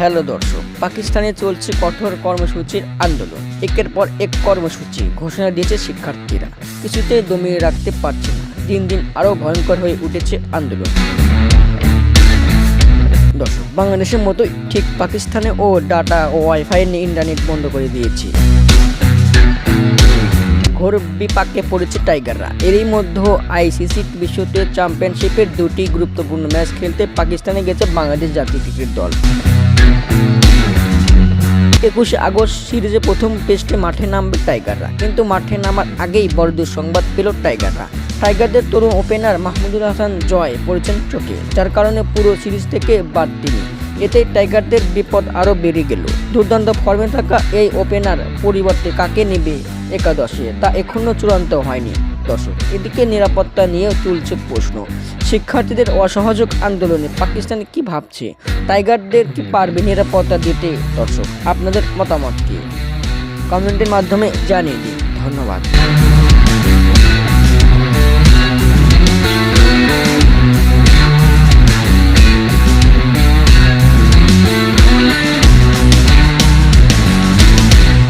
Hello দর্শক, পাকিস্তানে চলছে কঠোর কর্মসূচির আন্দোলন। একের পর এক কর্মসূচি ঘোষণা দিয়েছে শিক্ষার্থীরা, কিছুতেই দমিয়ে রাখতে পারছে না। দিন দিন আরও ভয়ঙ্কর হয়ে উঠেছে আন্দোলন। দর্শক, বাংলাদেশের মতোই ঠিক পাকিস্তানে ও ডাটা ও ওয়াইফাই নিয়ে ইন্টারনেট বন্ধ করে দিয়েছে। ঘোর বিপাকে পড়েছে টাইগাররা। এরই মধ্যে আইসিসি বিশ্ব টেস্ট চ্যাম্পিয়নশিপের দুটি গুরুত্বপূর্ণ ম্যাচ খেলতে পাকিস্তানে গেছে বাংলাদেশ জাতীয় ক্রিকেট দল। 21 আগস্ট সিরিজে প্রথম টেস্টে মাঠে নামবে টাইগাররা, কিন্তু মাঠে নামার আগেই বড় দুঃসংবাদ পেল টাইগাররা। টাইগারদের তরুণ ওপেনার মাহমুদুল হাসান জয় পড়েছেন চোটে, যার কারণে পুরো সিরিজ থেকে বাদ তিনি। এতে টাইগারদের বিপদ আরও বেড়ে গেল। দুর্দান্ত ফর্মে থাকা এই ওপেনার পরিবর্তে কাকে নেবে একাদশে তা এখনও চূড়ান্ত হয়নি। দর্শক, এদিকে নিরাপত্তা নিয়েও চলছে প্রশ্ন। শিক্ষার্থীদের অসহযোগ আন্দোলনে পাকিস্তান কি ভাবছে? টাইগারদের কি পারবে নিরাপত্তা দিতে? দর্শক, আপনাদের মতামত কি কমেন্টের মাধ্যমে জানিয়ে দিন। ধন্যবাদ।